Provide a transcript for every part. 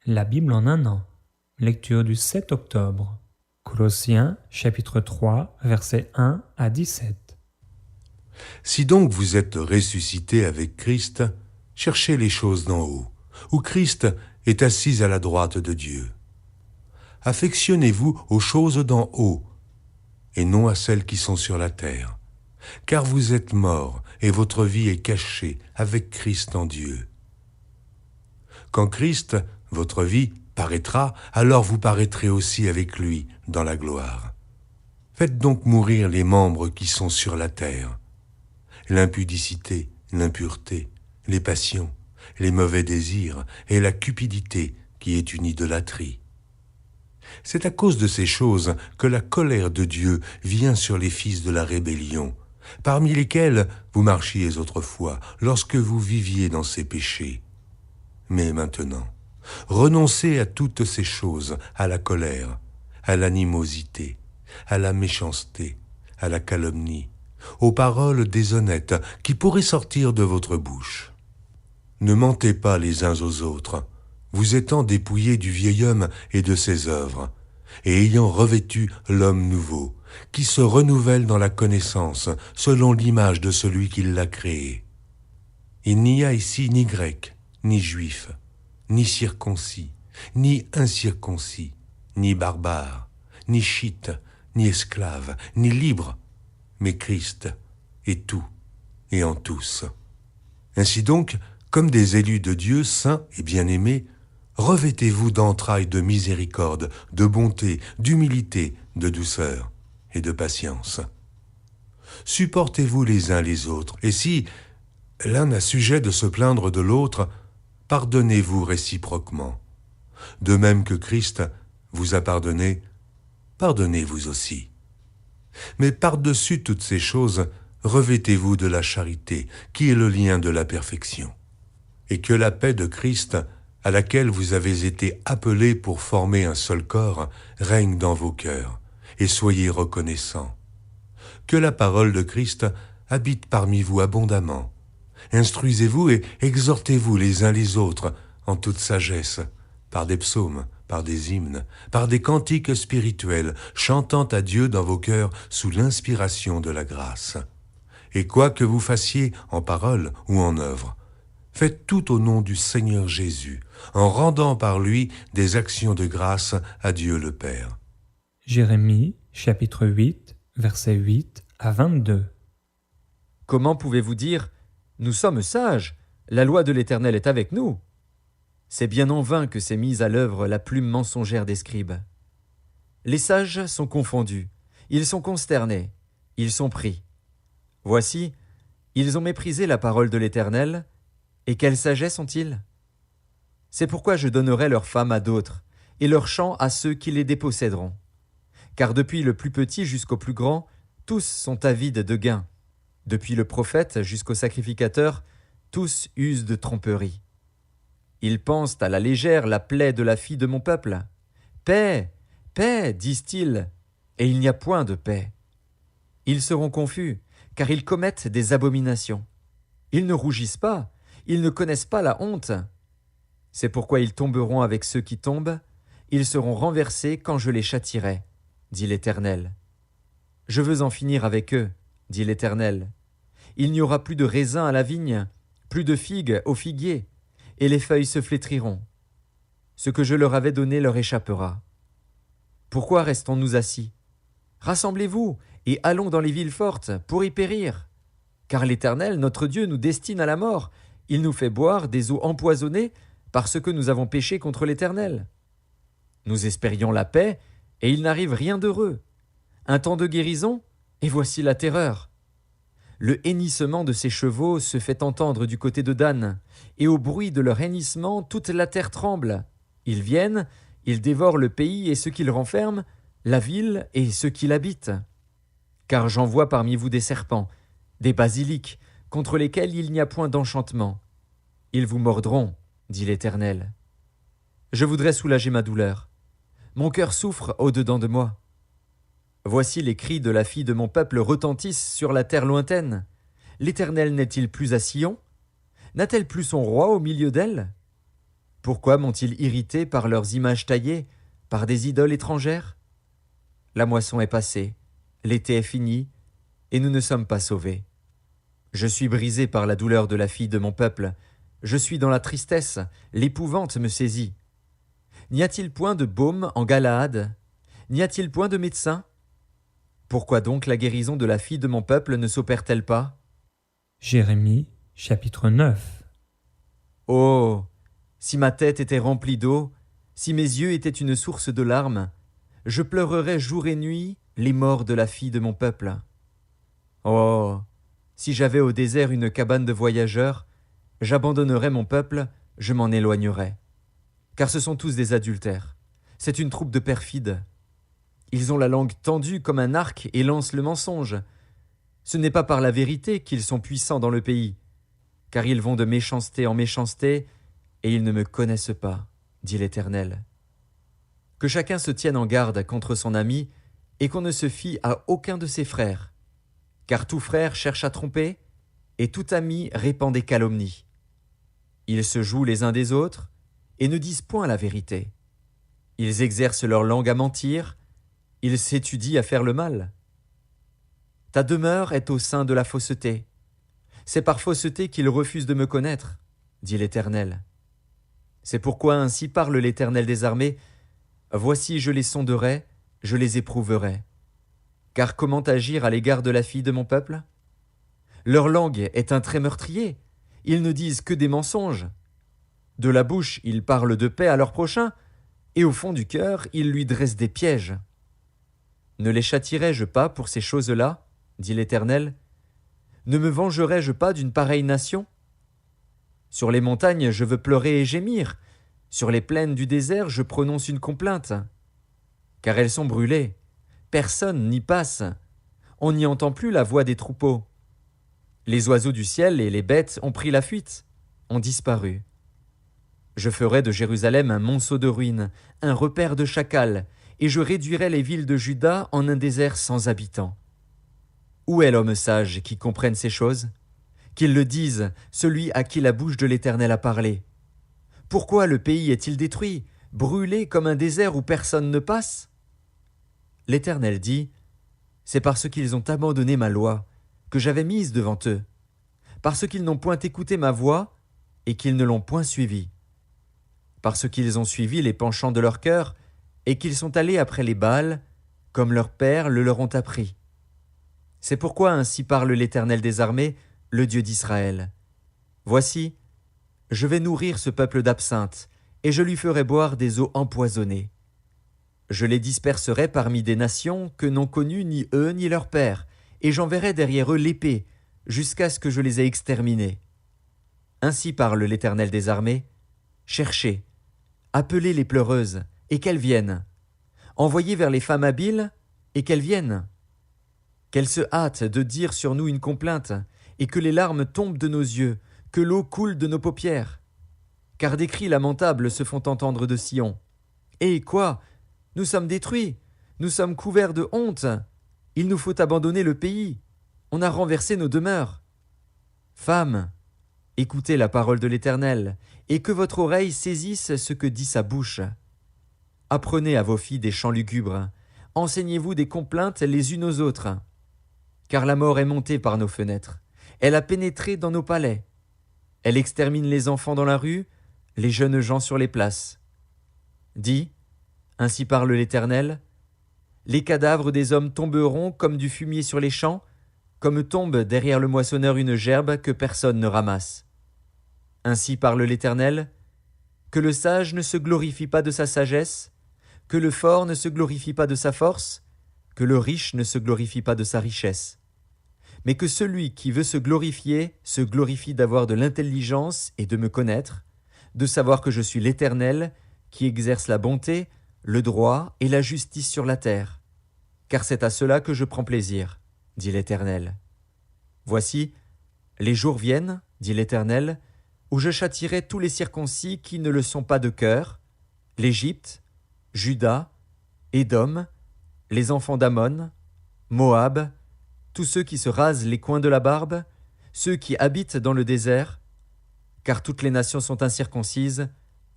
La Bible en un an. Lecture du 7 octobre. Colossiens, chapitre 3, versets 1 à 17. Si donc vous êtes ressuscités avec Christ, cherchez les choses d'en haut, où Christ est assis à la droite de Dieu. Affectionnez-vous aux choses d'en haut, et non à celles qui sont sur la terre, car vous êtes morts, et votre vie est cachée avec Christ en Dieu. Quand Christ, votre vie, paraîtra, alors vous paraîtrez aussi avec lui dans la gloire. Faites donc mourir les membres qui sont sur la terre, l'impudicité, l'impureté, les passions, les mauvais désirs et la cupidité qui est une idolâtrie. C'est à cause de ces choses que la colère de Dieu vient sur les fils de la rébellion, parmi lesquels vous marchiez autrefois, lorsque vous viviez dans ces péchés. Mais maintenant, renoncez à toutes ces choses, à la colère, à l'animosité, à la méchanceté, à la calomnie, aux paroles déshonnêtes qui pourraient sortir de votre bouche. Ne mentez pas les uns aux autres, vous étant dépouillés du vieil homme et de ses œuvres, et ayant revêtu l'homme nouveau, qui se renouvelle dans la connaissance selon l'image de celui qui l'a créé. Il n'y a ici ni grec, ni juif, ni circoncis, ni incirconcis, ni barbare, ni chite, ni esclave, ni libre, mais Christ est tout et en tous. Ainsi donc, comme des élus de Dieu, saints et bien-aimés, revêtez-vous d'entrailles de miséricorde, de bonté, d'humilité, de douceur et de patience. Supportez-vous les uns les autres, et si l'un a sujet de se plaindre de l'autre, pardonnez-vous réciproquement. De même que Christ vous a pardonné, pardonnez-vous aussi. Mais par-dessus toutes ces choses, revêtez-vous de la charité, qui est le lien de la perfection. Et que la paix de Christ, à laquelle vous avez été appelés pour former un seul corps, règne dans vos cœurs, et soyez reconnaissants. Que la parole de Christ habite parmi vous abondamment. Instruisez-vous et exhortez-vous les uns les autres en toute sagesse, par des psaumes, par des hymnes, par des cantiques spirituels, chantant à Dieu dans vos cœurs sous l'inspiration de la grâce. Et quoi que vous fassiez en parole ou en œuvre, faites tout au nom du Seigneur Jésus, en rendant par lui des actions de grâce à Dieu le Père. Jérémie, chapitre 8, versets 8 à 22. Comment pouvez-vous dire « Nous sommes sages, la loi de l'Éternel est avec nous » ? C'est bien en vain que s'est mise à l'œuvre la plume mensongère des scribes. Les sages sont confondus, ils sont consternés, ils sont pris. Voici, ils ont méprisé la parole de l'Éternel, et quelle sagesse ont-ils ? C'est pourquoi je donnerai leurs femmes à d'autres, et leurs champs à ceux qui les déposséderont. Car depuis le plus petit jusqu'au plus grand, tous sont avides de gain. Depuis le prophète jusqu'au sacrificateur, tous usent de tromperie. Ils pensent à la légère la plaie de la fille de mon peuple. Paix, paix, disent-ils, et il n'y a point de paix. Ils seront confus, car ils commettent des abominations. Ils ne rougissent pas, ils ne connaissent pas la honte. C'est pourquoi ils tomberont avec ceux qui tombent, ils seront renversés quand je les châtierai, dit l'Éternel. Je veux en finir avec eux, dit l'Éternel. Il n'y aura plus de raisins à la vigne, plus de figues au figuier, et les feuilles se flétriront. Ce que je leur avais donné leur échappera. Pourquoi restons-nous assis ? Rassemblez-vous et allons dans les villes fortes pour y périr. Car l'Éternel, notre Dieu, nous destine à la mort. Il nous fait boire des eaux empoisonnées parce que nous avons péché contre l'Éternel. Nous espérions la paix, et il n'arrive rien d'heureux. Un temps de guérison, et voici la terreur. Le hennissement de ses chevaux se fait entendre du côté de Dan, et au bruit de leur hennissement, toute la terre tremble. Ils viennent, ils dévorent le pays et ceux qui le renferment, la ville et ceux qui l'habitent. Car j'envoie parmi vous des serpents, des basiliques, contre lesquels il n'y a point d'enchantement. Ils vous mordront, dit l'Éternel. Je voudrais soulager ma douleur. Mon cœur souffre au-dedans de moi. Voici les cris de la fille de mon peuple retentissent sur la terre lointaine. L'Éternel n'est-il plus à Sion ? N'a-t-elle plus son roi au milieu d'elle ? Pourquoi m'ont-ils irrité par leurs images taillées, par des idoles étrangères? La moisson est passée, l'été est fini, et nous ne sommes pas sauvés. Je suis brisé par la douleur de la fille de mon peuple, je suis dans la tristesse, l'épouvante me saisit. N'y a-t-il point de baume en Galaad? N'y a-t-il point de médecin? Pourquoi donc la guérison de la fille de mon peuple ne s'opère-t-elle pas? Jérémie, chapitre 9. Oh! Si ma tête était remplie d'eau, si mes yeux étaient une source de larmes, je pleurerais jour et nuit les morts de la fille de mon peuple. Oh! Si j'avais au désert une cabane de voyageurs, j'abandonnerais mon peuple, je m'en éloignerais. Car ce sont tous des adultères. C'est une troupe de perfides. Ils ont la langue tendue comme un arc et lancent le mensonge. Ce n'est pas par la vérité qu'ils sont puissants dans le pays, car ils vont de méchanceté en méchanceté, et ils ne me connaissent pas, dit l'Éternel. Que chacun se tienne en garde contre son ami, et qu'on ne se fie à aucun de ses frères, car tout frère cherche à tromper, et tout ami répand des calomnies. Ils se jouent les uns des autres, et ne disent point la vérité. Ils exercent leur langue à mentir, ils s'étudient à faire le mal. Ta demeure est au sein de la fausseté. C'est par fausseté qu'ils refusent de me connaître, dit l'Éternel. C'est pourquoi ainsi parle l'Éternel des armées. Voici, je les sonderai, je les éprouverai. Car comment agir à l'égard de la fille de mon peuple? Leur langue est un trait meurtrier. Ils ne disent que des mensonges. De la bouche, ils parlent de paix à leur prochain, et au fond du cœur, ils lui dressent des pièges. Ne les châtierai-je pas pour ces choses-là, dit l'Éternel? Ne me vengerai-je pas d'une pareille nation? Sur les montagnes, je veux pleurer et gémir. Sur les plaines du désert, je prononce une complainte. Car elles sont brûlées. Personne n'y passe. On n'y entend plus la voix des troupeaux. Les oiseaux du ciel et les bêtes ont pris la fuite, ont disparu. Je ferai de Jérusalem un monceau de ruines, un repère de chacals, et je réduirai les villes de Juda en un désert sans habitants. Où est l'homme sage qui comprenne ces choses? Qu'il le dise, celui à qui la bouche de l'Éternel a parlé. Pourquoi le pays est-il détruit, brûlé comme un désert où personne ne passe? L'Éternel dit, c'est parce qu'ils ont abandonné ma loi, que j'avais mise devant eux, parce qu'ils n'ont point écouté ma voix, et qu'ils ne l'ont point suivie. Parce qu'ils ont suivi les penchants de leur cœur, et qu'ils sont allés après les Baals, comme leurs pères le leur ont appris. C'est pourquoi ainsi parle l'Éternel des armées, le Dieu d'Israël. Voici, je vais nourrir ce peuple d'absinthe, et je lui ferai boire des eaux empoisonnées. Je les disperserai parmi des nations que n'ont connues ni eux ni leurs pères, et j'enverrai derrière eux l'épée, jusqu'à ce que je les ai exterminés. Ainsi parle l'Éternel des armées. Cherchez, appelez les pleureuses, et qu'elles viennent. Envoyez vers les femmes habiles, et qu'elles viennent. Qu'elles se hâtent de dire sur nous une complainte, et que les larmes tombent de nos yeux, que l'eau coule de nos paupières. Car des cris lamentables se font entendre de Sion. Et quoi? Nous sommes détruits, nous sommes couverts de honte. Il nous faut abandonner le pays. On a renversé nos demeures. Femmes, écoutez la parole de l'Éternel, et que votre oreille saisisse ce que dit sa bouche. Apprenez à vos filles des chants lugubres, enseignez-vous des complaintes les unes aux autres. Car la mort est montée par nos fenêtres, elle a pénétré dans nos palais. Elle extermine les enfants dans la rue, les jeunes gens sur les places. Dis, ainsi parle l'Éternel, les cadavres des hommes tomberont comme du fumier sur les champs, comme tombe derrière le moissonneur une gerbe que personne ne ramasse. Ainsi parle l'Éternel, que le sage ne se glorifie pas de sa sagesse, que le fort ne se glorifie pas de sa force, que le riche ne se glorifie pas de sa richesse, mais que celui qui veut se glorifie d'avoir de l'intelligence et de me connaître, de savoir que je suis l'Éternel, qui exerce la bonté, le droit et la justice sur la terre. Car c'est à cela que je prends plaisir, dit l'Éternel. Voici, les jours viennent, dit l'Éternel, où je châtierai tous les circoncis qui ne le sont pas de cœur, l'Égypte, Juda, Édom, les enfants d'Ammon, Moab, tous ceux qui se rasent les coins de la barbe, ceux qui habitent dans le désert, car toutes les nations sont incirconcises,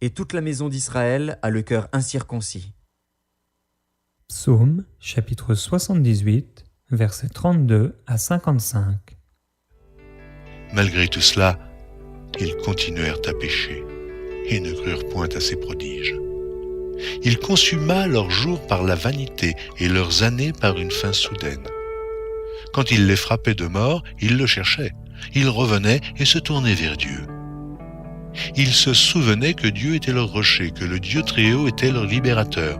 et toute la maison d'Israël a le cœur incirconcis. Psaume chapitre 78, versets 32 à 55. Malgré tout cela, ils continuèrent à pécher et ne crurent point à ses prodiges. Il consuma leurs jours par la vanité et leurs années par une fin soudaine. Quand il les frappait de mort, ils le cherchaient. Ils revenaient et se tournaient vers Dieu. Ils se souvenaient que Dieu était leur rocher, que le Dieu Très-Haut était leur libérateur.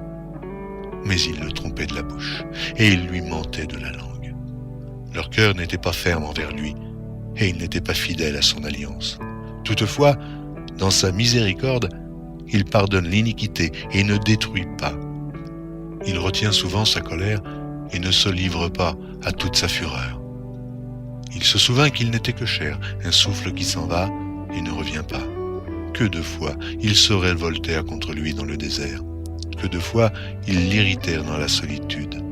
Mais ils le trompaient de la bouche et ils lui mentaient de la langue. Leur cœur n'était pas ferme envers lui et il n'était pas fidèle à son alliance. Toutefois, dans sa miséricorde, il pardonne l'iniquité et ne détruit pas. Il retient souvent sa colère et ne se livre pas à toute sa fureur. Il se souvint qu'il n'était que chair, un souffle qui s'en va et ne revient pas. Que de fois ils se révoltèrent contre lui dans le désert. Que de fois ils l'irritèrent dans la solitude.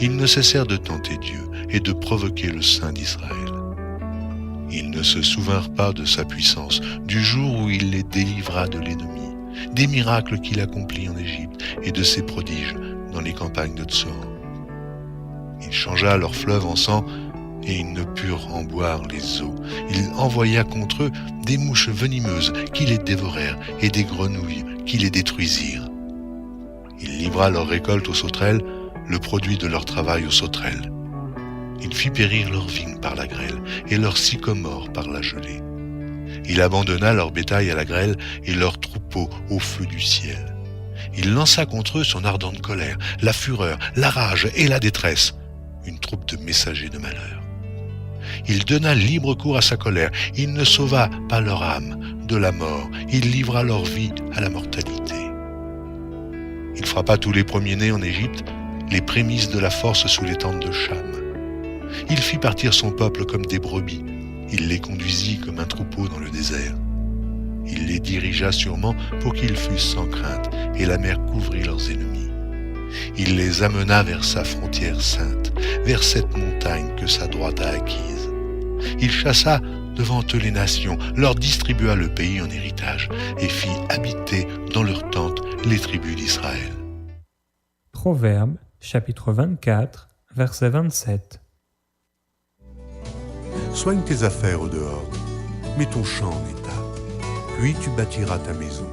Ils ne cessèrent de tenter Dieu et de provoquer le Saint d'Israël. Ils ne se souvinrent pas de sa puissance, du jour où il les délivra de l'ennemi, des miracles qu'il accomplit en Égypte et de ses prodiges dans les campagnes de Tsoan. Il changea leurs fleuves en sang et ils ne purent en boire les eaux. Il envoya contre eux des mouches venimeuses qui les dévorèrent et des grenouilles qui les détruisirent. Il livra leur récolte aux sauterelles, le produit de leur travail aux sauterelles. Il fit périr leurs vignes par la grêle et leurs sycomores par la gelée. Il abandonna leur bétail à la grêle et leurs troupeaux au feu du ciel. Il lança contre eux son ardente colère, la fureur, la rage et la détresse, une troupe de messagers de malheur. Il donna libre cours à sa colère, il ne sauva pas leur âme de la mort, il livra leur vie à la mortalité. Il frappa tous les premiers-nés en Égypte, les prémices de la force sous les tentes de Cham. Il fit partir son peuple comme des brebis, il les conduisit comme un troupeau dans le désert. Il les dirigea sûrement pour qu'ils fussent sans crainte, et la mer couvrit leurs ennemis. Il les amena vers sa frontière sainte, vers cette montagne que sa droite a acquise. Il chassa devant eux les nations, leur distribua le pays en héritage, et fit habiter dans leurs tentes les tribus d'Israël. Proverbe chapitre 24, verset 27. Soigne tes affaires au dehors, mets ton champ en état, puis tu bâtiras ta maison.